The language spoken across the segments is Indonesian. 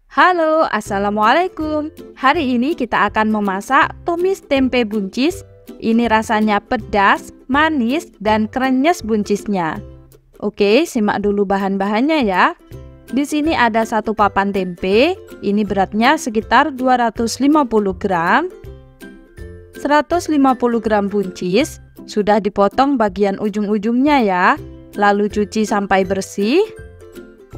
Halo, assalamualaikum. Hari ini kita akan memasak tumis tempe buncis. Ini rasanya pedas, manis, dan krenyes buncisnya. Oke, simak dulu bahan-bahannya ya. Di sini ada satu papan tempe. Ini beratnya sekitar 250 gram. 150 gram buncis sudah dipotong bagian ujung-ujungnya ya. Lalu cuci sampai bersih.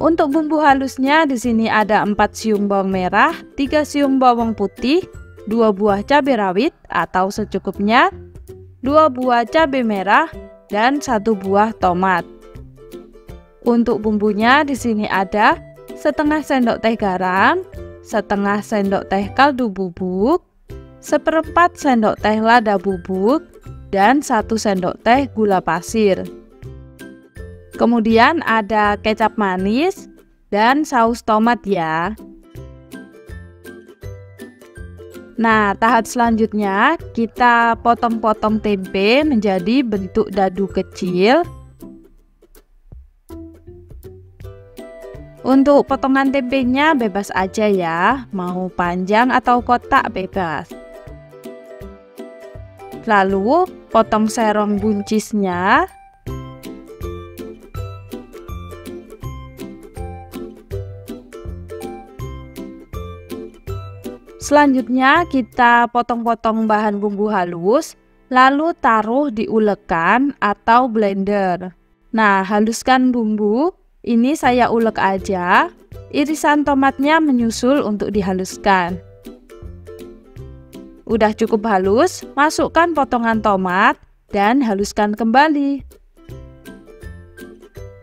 Untuk bumbu halusnya di sini ada 4 siung bawang merah, 3 siung bawang putih, 2 buah cabai rawit atau secukupnya, 2 buah cabai merah, dan 1 buah tomat. Untuk bumbunya di sini ada setengah sendok teh garam, setengah sendok teh kaldu bubuk, seperempat sendok teh lada bubuk, dan 1 sendok teh gula pasir. Kemudian ada kecap manis dan saus tomat ya. Nah, tahap selanjutnya kita potong-potong tempe menjadi bentuk dadu kecil. Untuk potongan tempenya bebas aja ya, mau panjang atau kotak bebas. Lalu potong serong buncisnya. Selanjutnya kita potong-potong bahan bumbu halus, lalu taruh di ulekan atau blender. Nah, haluskan bumbu, ini saya ulek aja. Irisan tomatnya menyusul untuk dihaluskan. Udah cukup halus, masukkan potongan tomat dan haluskan kembali.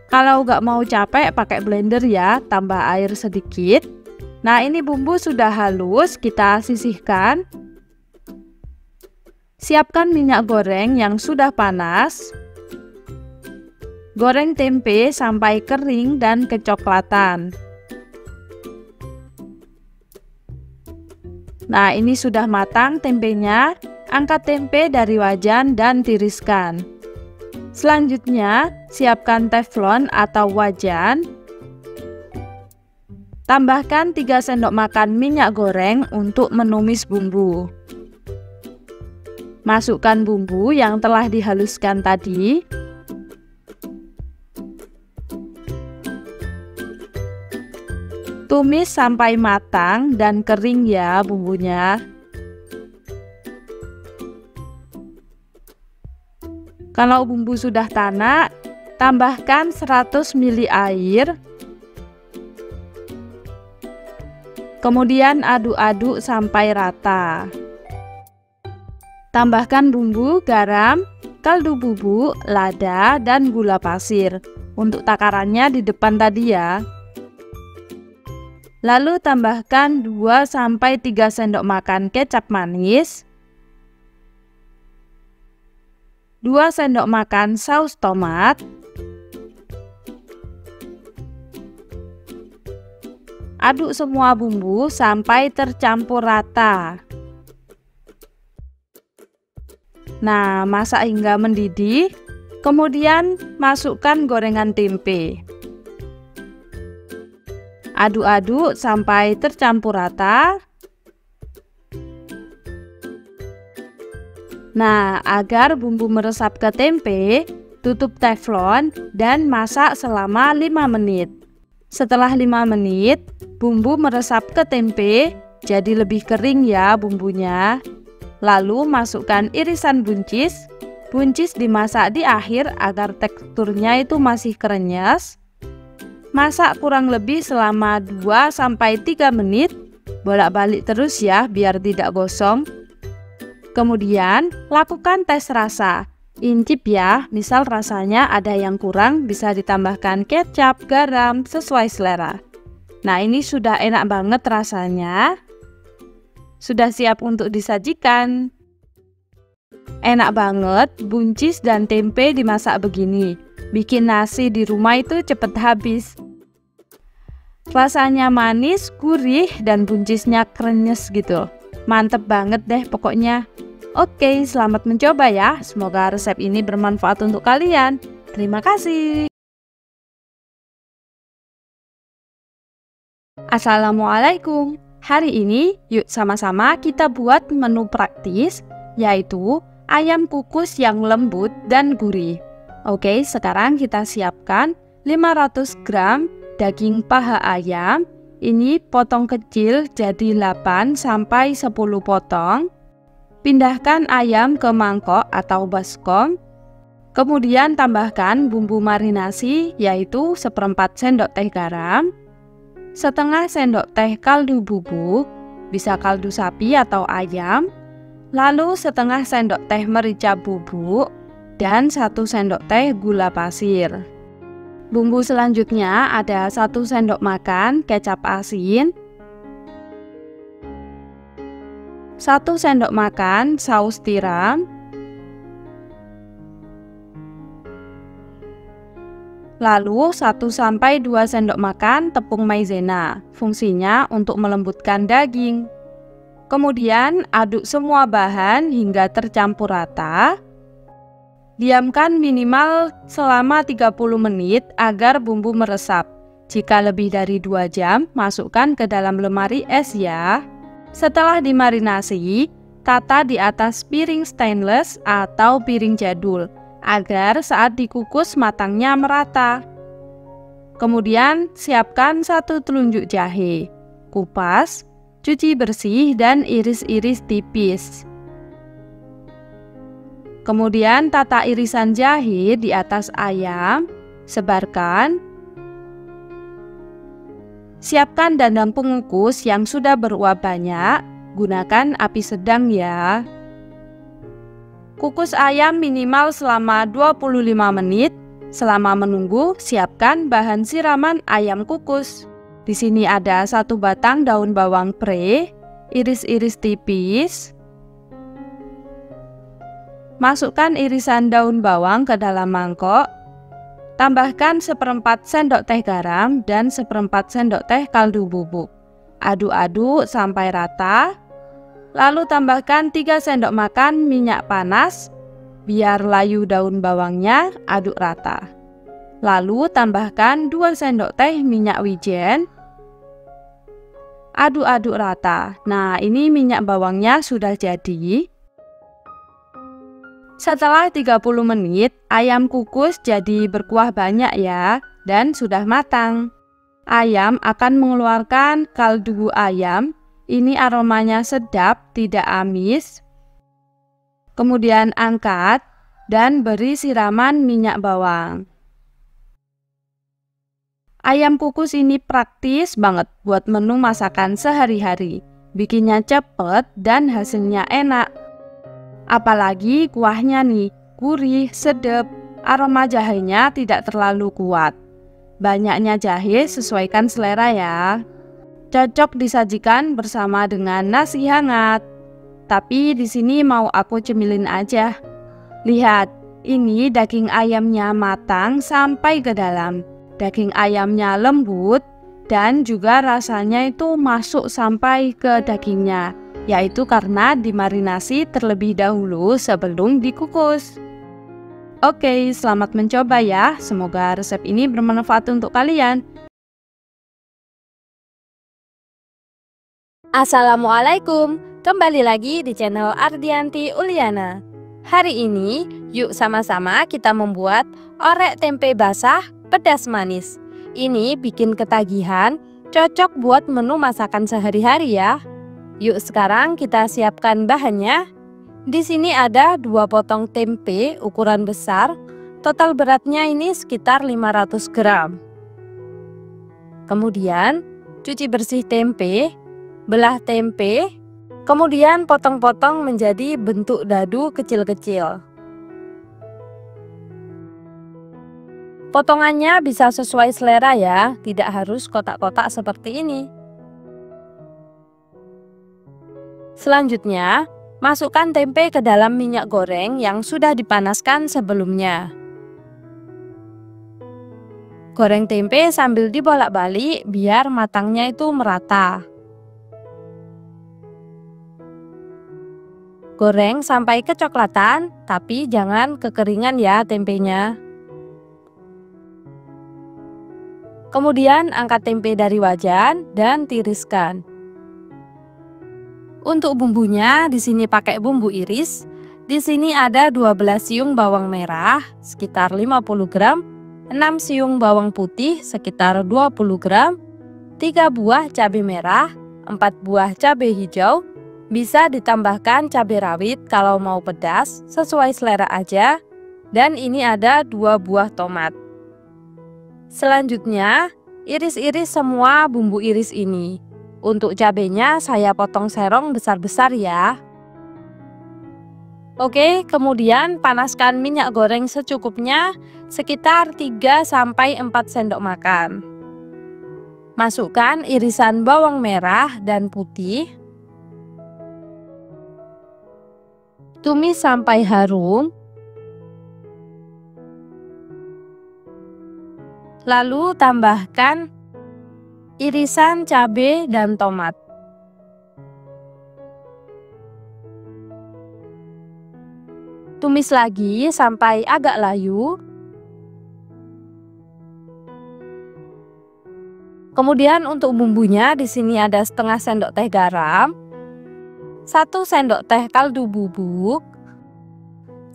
Kalau nggak mau capek pakai blender ya, tambah air sedikit. Nah, ini bumbu sudah halus, kita sisihkan. Siapkan minyak goreng yang sudah panas. Goreng tempe sampai kering dan kecoklatan. Nah, ini sudah matang tempenya. Angkat tempe dari wajan dan tiriskan. Selanjutnya, siapkan teflon atau wajan. Tambahkan 3 sendok makan minyak goreng untuk menumis bumbu. Masukkan bumbu yang telah dihaluskan tadi. Tumis sampai matang dan kering ya bumbunya. Kalau bumbu sudah tanak, tambahkan 100 ml air. Kemudian aduk-aduk sampai rata. Tambahkan bumbu, garam, kaldu bubuk, lada, dan gula pasir. Untuk takarannya di depan tadi ya. Lalu tambahkan 2-3 sendok makan kecap manis, 2 sendok makan saus tomat, aduk semua bumbu sampai tercampur rata. Nah, masak hingga mendidih, kemudian masukkan gorengan tempe. Aduk-aduk sampai tercampur rata. Nah, agar bumbu meresap ke tempe, tutup teflon dan masak selama 5 menit. Setelah 5 menit, bumbu meresap ke tempe, jadi lebih kering ya bumbunya. Lalu masukkan irisan buncis. Buncis dimasak di akhir agar teksturnya itu masih krenyes. Masak kurang lebih selama 2-3 menit. Bolak-balik terus ya biar tidak gosong. Kemudian lakukan tes rasa. Incip ya, misal rasanya ada yang kurang bisa ditambahkan kecap, garam sesuai selera. Nah, ini sudah enak banget rasanya. Sudah siap untuk disajikan. Enak banget buncis dan tempe dimasak begini. Bikin nasi di rumah itu cepet habis. Rasanya manis, gurih, dan buncisnya krenyes gitu. Mantep banget deh pokoknya. Oke, selamat mencoba ya. Semoga resep ini bermanfaat untuk kalian. Terima kasih. Assalamualaikum. Hari ini yuk sama-sama kita buat menu praktis, yaitu ayam kukus yang lembut dan gurih. Oke, sekarang kita siapkan 500 gram daging paha ayam. Ini potong kecil jadi 8-10 potong. Pindahkan ayam ke mangkok atau baskom. Kemudian tambahkan bumbu marinasi, yaitu 1/4 sendok teh garam, setengah sendok teh kaldu bubuk, bisa kaldu sapi atau ayam, lalu setengah sendok teh merica bubuk, dan 1 sendok teh gula pasir. Bumbu selanjutnya ada 1 sendok makan kecap asin, 1 sendok makan saus tiram, lalu 1-2 sendok makan tepung maizena, fungsinya untuk melembutkan daging. Kemudian aduk semua bahan hingga tercampur rata. Diamkan minimal selama 30 menit agar bumbu meresap. Jika lebih dari 2 jam, masukkan ke dalam lemari es ya. Setelah dimarinasi, tata di atas piring stainless atau piring jadul, agar saat dikukus matangnya merata. Kemudian siapkan 1 telunjuk jahe, kupas, cuci bersih dan iris-iris tipis. Kemudian tata irisan jahe di atas ayam, sebarkan. Siapkan dandang pengukus yang sudah beruap banyak, gunakan api sedang ya. Kukus ayam minimal selama 25 menit. Selama menunggu, siapkan bahan siraman ayam kukus. Di sini ada 1 batang daun bawang pre, iris-iris tipis. Masukkan irisan daun bawang ke dalam mangkok. Tambahkan 1/4 sendok teh garam dan 1/4 sendok teh kaldu bubuk. Aduk-aduk sampai rata. Lalu tambahkan 3 sendok makan minyak panas, biar layu daun bawangnya, aduk rata. Lalu tambahkan 2 sendok teh minyak wijen. Aduk-aduk rata. Nah, ini minyak bawangnya sudah jadi. Setelah 30 menit, ayam kukus jadi berkuah banyak ya, dan sudah matang. Ayam akan mengeluarkan kaldu ayam. Ini aromanya sedap, tidak amis. Kemudian angkat dan beri siraman minyak bawang. Ayam kukus ini praktis banget buat menu masakan sehari-hari. Bikinnya cepet dan hasilnya enak. Apalagi kuahnya nih, gurih, sedap, aroma jahenya tidak terlalu kuat. Banyaknya jahe sesuaikan selera ya. Cocok disajikan bersama dengan nasi hangat. Tapi di sini mau aku cemilin aja. Lihat, ini daging ayamnya matang sampai ke dalam. Daging ayamnya lembut dan juga rasanya itu masuk sampai ke dagingnya, yaitu karena dimarinasi terlebih dahulu sebelum dikukus. Oke, selamat mencoba ya. Semoga resep ini bermanfaat untuk kalian. Assalamualaikum, kembali lagi di channel Ardianti Uliana. Hari ini, yuk sama-sama kita membuat orek tempe basah pedas manis. Ini bikin ketagihan, cocok buat menu masakan sehari-hari ya. Yuk sekarang kita siapkan bahannya. Di sini ada 2 potong tempe ukuran besar. Total beratnya ini sekitar 500 gram. Kemudian, cuci bersih tempe, belah tempe, kemudian potong-potong menjadi bentuk dadu kecil-kecil. Potongannya bisa sesuai selera ya, tidak harus kotak-kotak seperti ini. Selanjutnya, masukkan tempe ke dalam minyak goreng yang sudah dipanaskan sebelumnya. Goreng tempe sambil dibolak-balik biar matangnya itu merata. Goreng sampai kecoklatan, tapi jangan kekeringan ya tempenya. Kemudian angkat tempe dari wajan dan tiriskan. Untuk bumbunya di sini pakai bumbu iris. Di sini ada 12 siung bawang merah sekitar 50 gram, 6 siung bawang putih sekitar 20 gram, 3 buah cabai merah, 4 buah cabai hijau. Bisa ditambahkan cabai rawit kalau mau pedas, sesuai selera aja. Dan ini ada 2 buah tomat. Selanjutnya, iris-iris semua bumbu iris ini. Untuk cabenya saya potong serong besar-besar ya. Oke, kemudian panaskan minyak goreng secukupnya sekitar 3-4 sendok makan. Masukkan irisan bawang merah dan putih. Tumis sampai harum. Lalu tambahkan irisan cabai dan tomat. Tumis lagi sampai agak layu. Kemudian untuk bumbunya di sini ada setengah sendok teh garam, 1 sendok teh kaldu bubuk,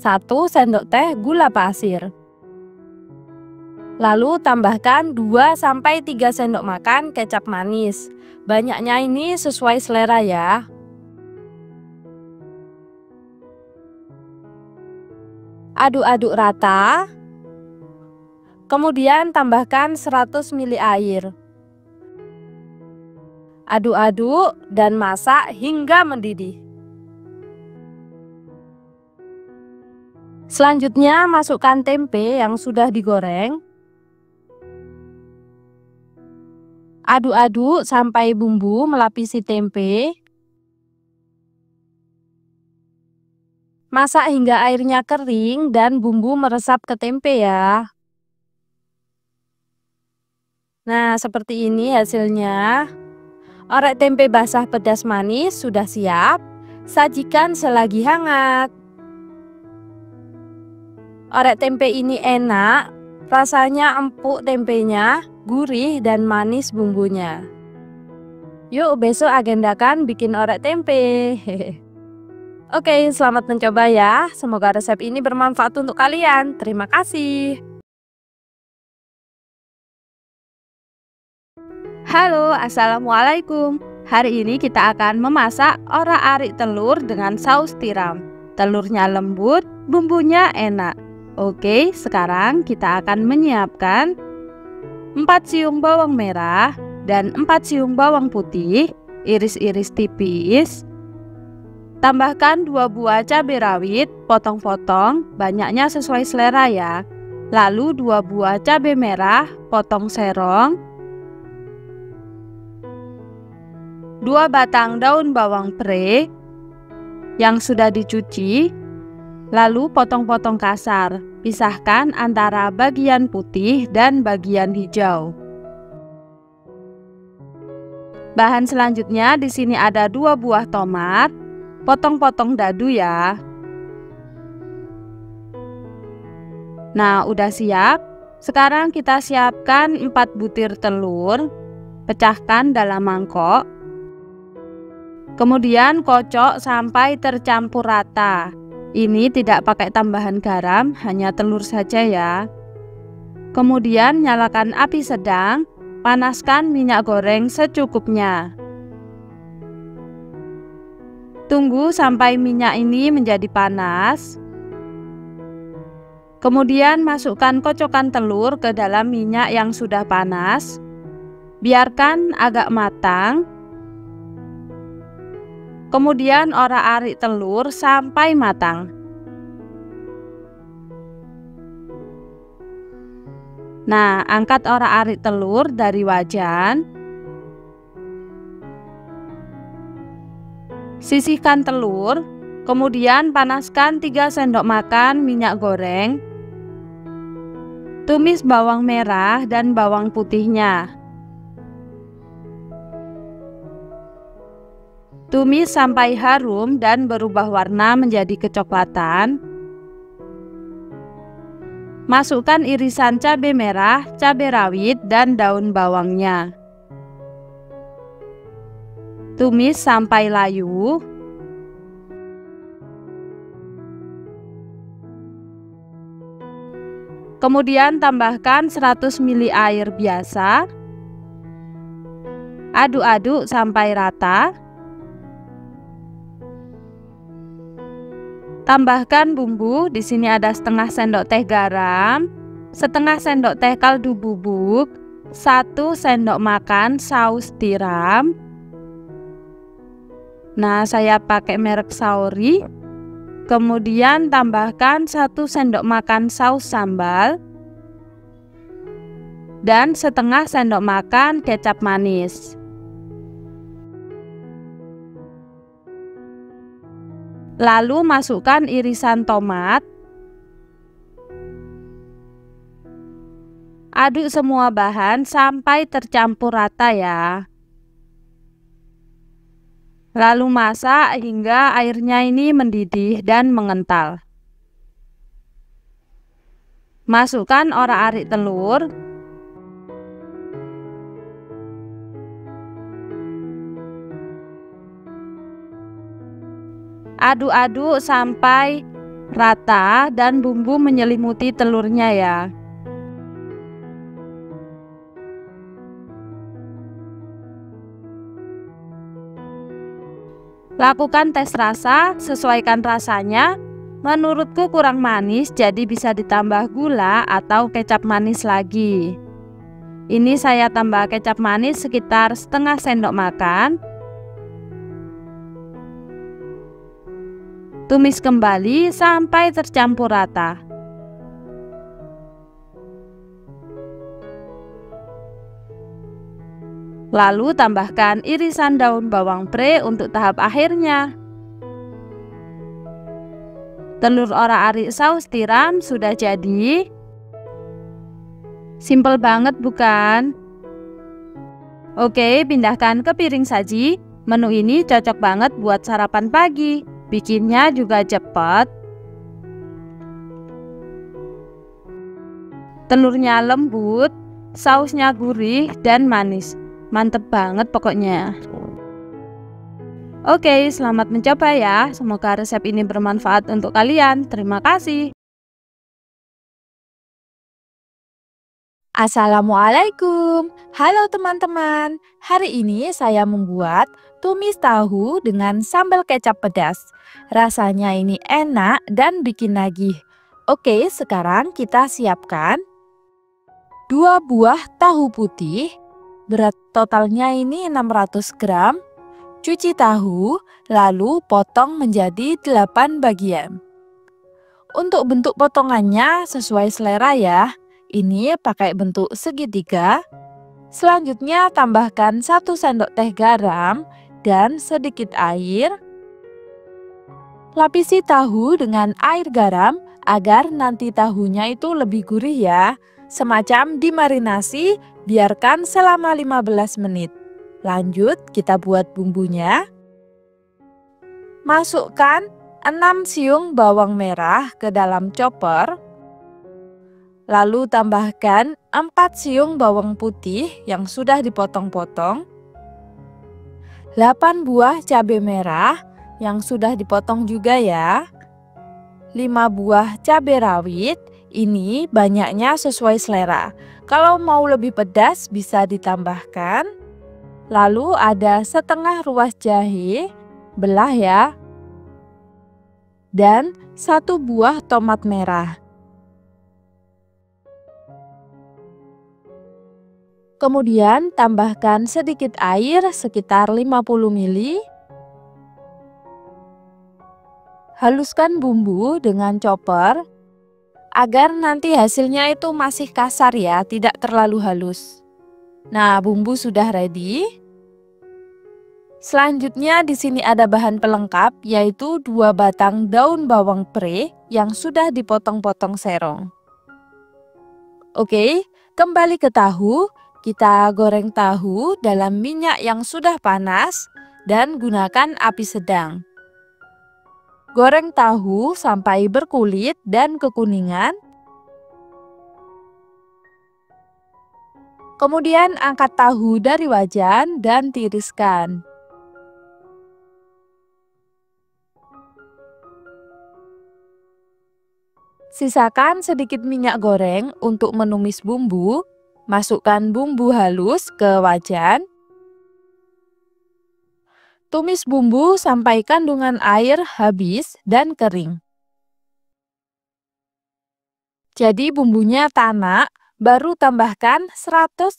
1 sendok teh gula pasir. Lalu tambahkan 2-3 sendok makan kecap manis. Banyaknya ini sesuai selera ya. Aduk-aduk rata. Kemudian tambahkan 100 ml air. Aduk-aduk dan masak hingga mendidih. Selanjutnya masukkan tempe yang sudah digoreng. Aduk-aduk sampai bumbu melapisi tempe. Masak hingga airnya kering dan bumbu meresap ke tempe ya. Nah, seperti ini hasilnya. Orek tempe basah pedas manis sudah siap. Sajikan selagi hangat. Orek tempe ini enak, rasanya empuk tempenya, gurih dan manis bumbunya. Yuk besok agendakan bikin orek tempe. Oke, selamat mencoba ya. Semoga resep ini bermanfaat untuk kalian. Terima kasih. Halo, assalamualaikum. Hari ini kita akan memasak orak-arik telur dengan saus tiram. Telurnya lembut, bumbunya enak. Oke, sekarang kita akan menyiapkan 4 siung bawang merah dan 4 siung bawang putih, iris-iris tipis. Tambahkan 2 buah cabai rawit, potong-potong, banyaknya sesuai selera ya. Lalu 2 buah cabai merah, potong serong. 2 batang daun bawang pre yang sudah dicuci, lalu potong-potong kasar. Pisahkan antara bagian putih dan bagian hijau. Bahan selanjutnya di sini ada 2 buah tomat, potong-potong dadu ya. Nah, udah siap. Sekarang kita siapkan 4 butir telur, pecahkan dalam mangkok. Kemudian kocok sampai tercampur rata. Ini tidak pakai tambahan garam, hanya telur saja ya. Kemudian nyalakan api sedang, panaskan minyak goreng secukupnya. Tunggu sampai minyak ini menjadi panas. Kemudian masukkan kocokan telur ke dalam minyak yang sudah panas. Biarkan agak matang. Kemudian orak-arik telur sampai matang. Nah, angkat orak-arik telur dari wajan. Sisihkan telur, kemudian panaskan 3 sendok makan minyak goreng. Tumis bawang merah dan bawang putihnya. Tumis sampai harum dan berubah warna menjadi kecoklatan. Masukkan irisan cabai merah, cabai rawit, dan daun bawangnya. Tumis sampai layu. Kemudian tambahkan 100 ml air biasa. Aduk-aduk sampai rata. Tambahkan bumbu, di sini ada setengah sendok teh garam, setengah sendok teh kaldu bubuk, 1 sendok makan saus tiram. Nah, saya pakai merek Saori. Kemudian tambahkan 1 sendok makan saus sambal dan setengah sendok makan kecap manis. Lalu masukkan irisan tomat. Aduk semua bahan sampai tercampur rata ya. Lalu masak hingga airnya ini mendidih dan mengental. Masukkan orak-arik telur. Aduk-aduk sampai rata dan bumbu menyelimuti telurnya ya. Lakukan tes rasa, sesuaikan rasanya. Menurutku kurang manis, jadi bisa ditambah gula atau kecap manis lagi. Ini saya tambah kecap manis sekitar setengah sendok makan. Tumis kembali sampai tercampur rata. Lalu tambahkan irisan daun bawang pre untuk tahap akhirnya. Telur orak-arik saus tiram sudah jadi. Simple banget bukan? Oke, pindahkan ke piring saji. Menu ini cocok banget buat sarapan pagi. Bikinnya juga cepat. Telurnya lembut, sausnya gurih dan manis. Mantep banget pokoknya. Oke, selamat mencoba ya. Semoga resep ini bermanfaat untuk kalian. Terima kasih. Assalamualaikum. Halo teman-teman. Hari ini saya membuat tumis tahu dengan sambal kecap pedas. Rasanya ini enak dan bikin nagih. Oke, sekarang kita siapkan 2 buah tahu putih. Berat totalnya ini 600 gram. Cuci tahu, lalu potong menjadi 8 bagian. Untuk bentuk potongannya sesuai selera ya. Ini pakai bentuk segitiga. Selanjutnya tambahkan 1 sendok teh garam dan sedikit air. Lapisi tahu dengan air garam agar nanti tahunya itu lebih gurih ya. Semacam dimarinasi, biarkan selama 15 menit. Lanjut kita buat bumbunya. Masukkan 6 siung bawang merah ke dalam chopper. Lalu tambahkan 4 siung bawang putih yang sudah dipotong-potong, 8 buah cabai merah yang sudah dipotong juga ya, 5 buah cabai rawit, ini banyaknya sesuai selera. Kalau mau lebih pedas bisa ditambahkan. Lalu ada setengah ruas jahe, belah ya, dan 1 buah tomat merah. Kemudian tambahkan sedikit air sekitar 50 ml. Haluskan bumbu dengan chopper agar nanti hasilnya itu masih kasar ya, tidak terlalu halus. Nah, bumbu sudah ready. Selanjutnya di sini ada bahan pelengkap yaitu 2 batang daun bawang pre yang sudah dipotong-potong serong. Oke, kembali ke tahu. Kita goreng tahu dalam minyak yang sudah panas dan gunakan api sedang. Goreng tahu sampai berkulit dan kekuningan. Kemudian angkat tahu dari wajan dan tiriskan. Sisakan sedikit minyak goreng untuk menumis bumbu. Masukkan bumbu halus ke wajan. Tumis bumbu sampai kandungan air habis dan kering. Jadi bumbunya tanak, baru tambahkan 100–150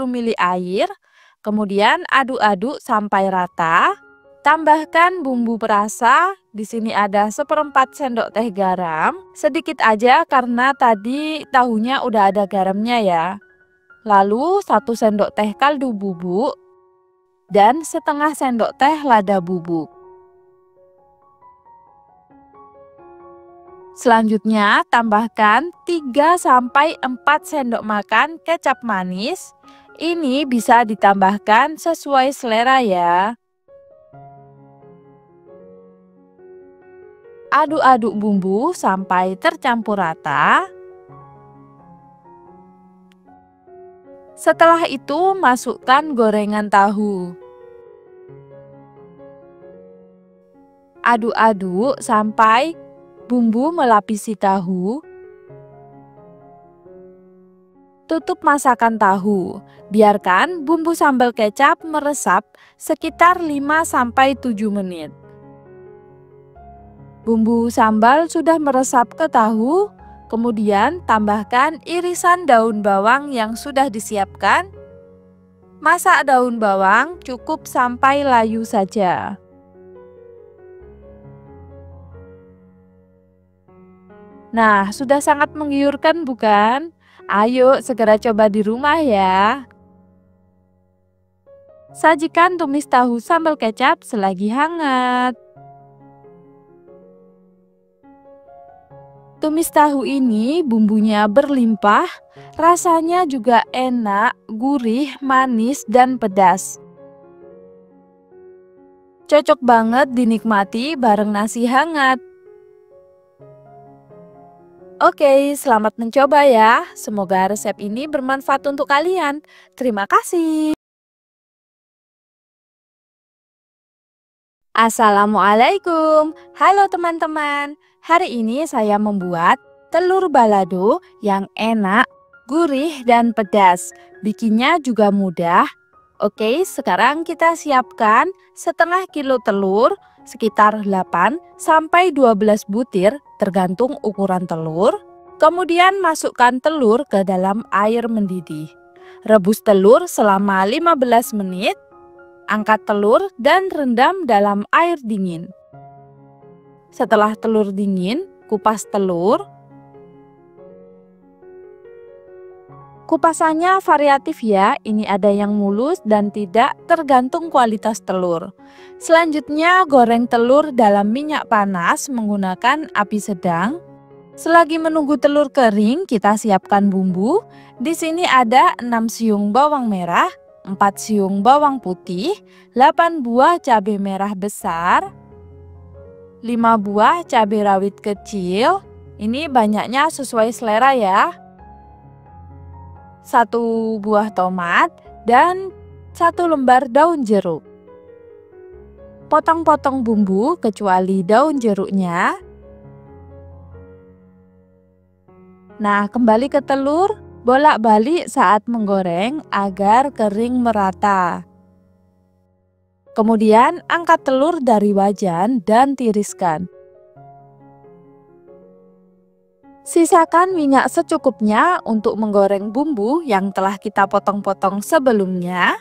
ml air. Kemudian aduk-aduk sampai rata. Tambahkan bumbu perasa, di sini ada 1/4 sendok teh garam, sedikit aja karena tadi tahunya udah ada garamnya ya. Lalu 1 sendok teh kaldu bubuk dan setengah sendok teh lada bubuk. Selanjutnya tambahkan 3–4 sendok makan kecap manis. Ini bisa ditambahkan sesuai selera ya. Aduk-aduk bumbu sampai tercampur rata. Setelah itu masukkan gorengan tahu. Aduk-aduk sampai bumbu melapisi tahu. Tutup masakan tahu. Biarkan bumbu sambal kecap meresap sekitar 5–7 menit. Bumbu sambal sudah meresap ke tahu, kemudian tambahkan irisan daun bawang yang sudah disiapkan. Masak daun bawang cukup sampai layu saja. Nah, sudah sangat menggiurkan bukan? Ayo segera coba di rumah ya. Sajikan tumis tahu sambal kecap selagi hangat. Tumis tahu ini bumbunya berlimpah, rasanya juga enak, gurih, manis, dan pedas. Cocok banget dinikmati bareng nasi hangat. Oke, selamat mencoba ya. Semoga resep ini bermanfaat untuk kalian. Terima kasih. Assalamualaikum. Halo teman-teman. Hari ini saya membuat telur balado yang enak, gurih, dan pedas. Bikinnya juga mudah. Oke, sekarang kita siapkan setengah kilo telur, sekitar 8–12 butir, tergantung ukuran telur. Kemudian masukkan telur ke dalam air mendidih. Rebus telur selama 15 menit. Angkat telur dan rendam dalam air dingin. Setelah telur dingin, kupas telur. Kupasannya variatif ya, ini ada yang mulus dan tidak, tergantung kualitas telur. Selanjutnya goreng telur dalam minyak panas menggunakan api sedang. Selagi menunggu telur kering, kita siapkan bumbu. Di sini ada 6 siung bawang merah, 4 siung bawang putih, 8 buah cabai merah besar, 5 buah cabai rawit kecil. Ini banyaknya sesuai selera ya. 1 buah tomat dan 1 lembar daun jeruk. Potong-potong bumbu kecuali daun jeruknya. Nah, kembali ke telur, bolak-balik saat menggoreng agar kering merata. Kemudian angkat telur dari wajan dan tiriskan. Sisakan minyak secukupnya untuk menggoreng bumbu yang telah kita potong-potong sebelumnya.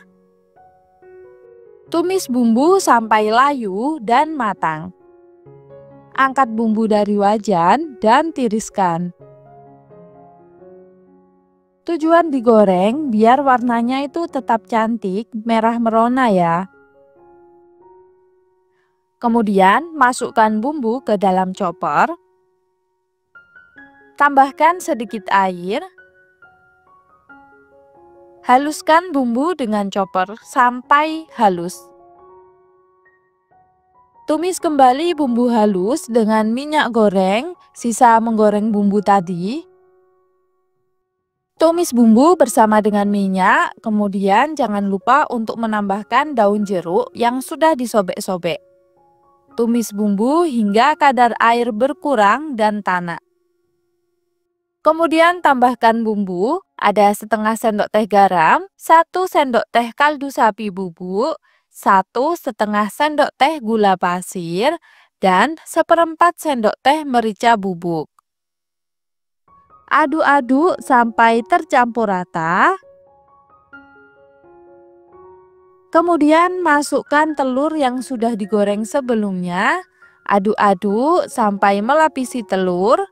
Tumis bumbu sampai layu dan matang. Angkat bumbu dari wajan dan tiriskan. Tujuan digoreng biar warnanya itu tetap cantik, merah merona ya. Kemudian masukkan bumbu ke dalam chopper. Tambahkan sedikit air. Haluskan bumbu dengan chopper sampai halus. Tumis kembali bumbu halus dengan minyak goreng, sisa menggoreng bumbu tadi. Tumis bumbu bersama dengan minyak, kemudian jangan lupa untuk menambahkan daun jeruk yang sudah disobek-sobek. Tumis bumbu hingga kadar air berkurang dan tanak. Kemudian tambahkan bumbu, ada setengah sendok teh garam, 1 sendok teh kaldu sapi bubuk, 1,5 sendok teh gula pasir, dan 1/4 sendok teh merica bubuk. Aduk-aduk sampai tercampur rata. Kemudian masukkan telur yang sudah digoreng sebelumnya. Aduk-aduk sampai melapisi telur.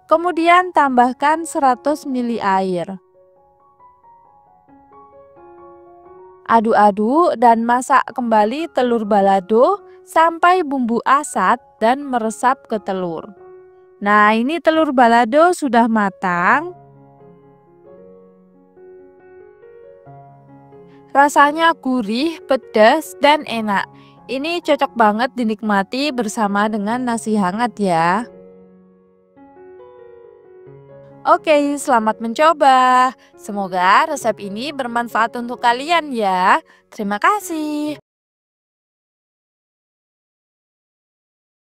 Kemudian tambahkan 100 ml air. Aduk-aduk dan masak kembali telur balado sampai bumbu asat dan meresap ke telur. Nah, ini telur balado sudah matang. Rasanya gurih, pedas, dan enak. Ini cocok banget dinikmati bersama dengan nasi hangat ya. Oke, selamat mencoba. Semoga resep ini bermanfaat untuk kalian ya. Terima kasih.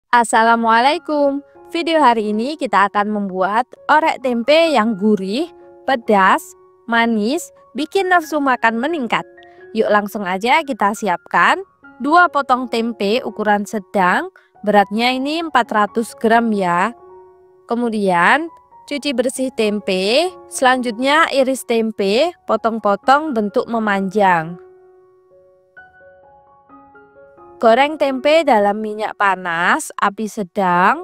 Assalamualaikum. Video hari ini kita akan membuat orek tempe yang gurih, pedas, manis, bikin nafsu makan meningkat. Yuk langsung aja kita siapkan 2 potong tempe ukuran sedang, beratnya ini 400 gram ya. Kemudian cuci bersih tempe, selanjutnya iris tempe, potong-potong bentuk memanjang. Goreng tempe dalam minyak panas, api sedang.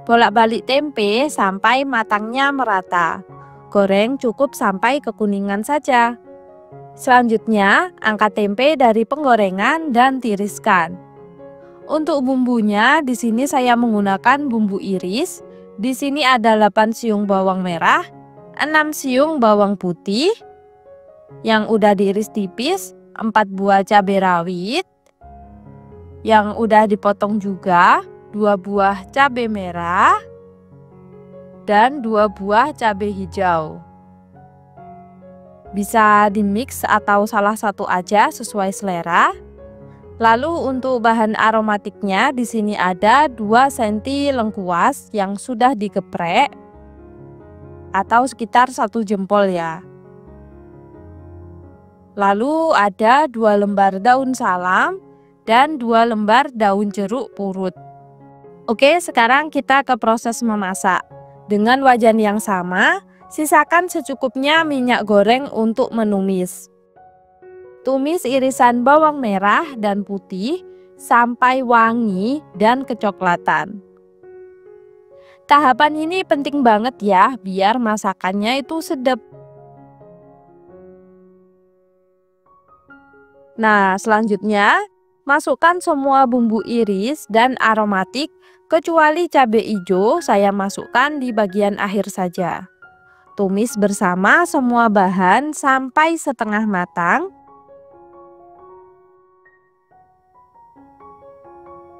Bolak-balik tempe sampai matangnya merata. Goreng cukup sampai kekuningan saja. Selanjutnya, angkat tempe dari penggorengan dan tiriskan. Untuk bumbunya, di sini saya menggunakan bumbu iris. Di sini ada 8 siung bawang merah, 6 siung bawang putih yang udah diiris tipis, 4 buah cabai rawit yang udah dipotong juga, 2 buah cabai merah, dan 2 buah cabai hijau. Bisa dimix atau salah satu aja sesuai selera. Lalu untuk bahan aromatiknya di sini ada 2 cm lengkuas yang sudah digeprek atau sekitar 1 jempol ya. Lalu ada 2 lembar daun salam dan 2 lembar daun jeruk purut. Oke, sekarang kita ke proses memasak. Dengan wajan yang sama, sisakan secukupnya minyak goreng untuk menumis. Tumis irisan bawang merah dan putih sampai wangi dan kecoklatan. Tahapan ini penting banget ya, biar masakannya itu sedap. Nah, selanjutnya masukkan semua bumbu iris dan aromatik kecuali cabai hijau, saya masukkan di bagian akhir saja. Tumis bersama semua bahan sampai setengah matang.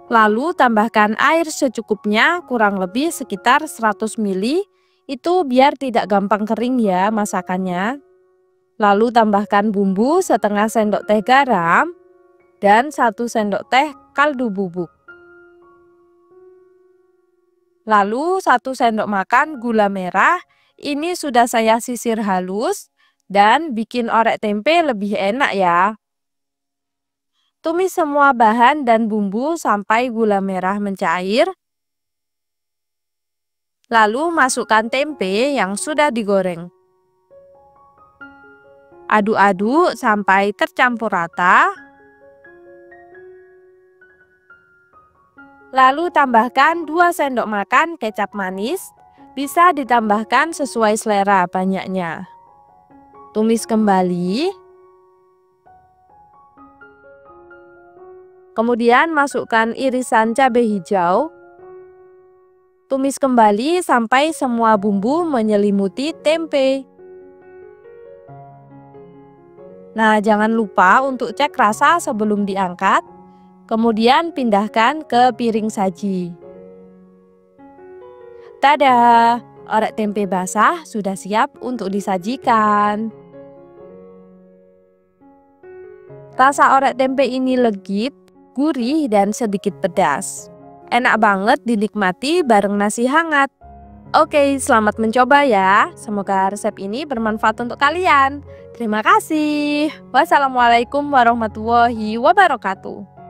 Lalu tambahkan air secukupnya, kurang lebih sekitar 100 ml. Itu biar tidak gampang kering ya masakannya. Lalu tambahkan bumbu setengah sendok teh garam dan 1 sendok teh kaldu bubuk. Lalu 1 sendok makan gula merah. Ini sudah saya sisir halus dan bikin orek tempe lebih enak ya. Tumis semua bahan dan bumbu sampai gula merah mencair. Lalu masukkan tempe yang sudah digoreng. Aduk-aduk sampai tercampur rata. Lalu tambahkan 2 sendok makan kecap manis. Bisa ditambahkan sesuai selera banyaknya. Tumis kembali. Kemudian masukkan irisan cabai hijau. Tumis kembali sampai semua bumbu menyelimuti tempe. Nah, jangan lupa untuk cek rasa sebelum diangkat. Kemudian pindahkan ke piring saji. Tada! Orek tempe basah sudah siap untuk disajikan. Rasa orek tempe ini legit, gurih, dan sedikit pedas. Enak banget dinikmati bareng nasi hangat. Oke, selamat mencoba ya. Semoga resep ini bermanfaat untuk kalian. Terima kasih. Wassalamualaikum warahmatullahi wabarakatuh.